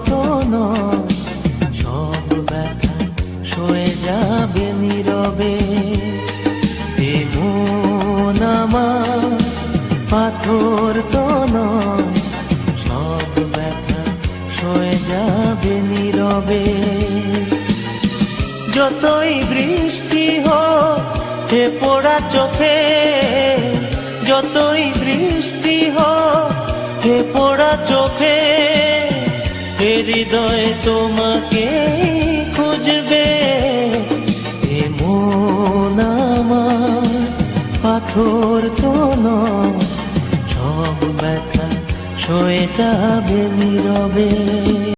তো নয়, সব ব্যথা সয়ে যাবে নীরবে। এ মন আমার পাথর তো নয়, সব ব্যথা সয়ে যাবে নীরবে। যতই বৃষ্টি হোক এ পোড়া চোখে, যতই বৃষ্টি হোক এ পোড়া চোখে, এ হৃদয় তোমাকে খুঁজবে। এ মন আমার পাথর তো নয়, সব ব্যথা সয়ে যাবে নীরবে।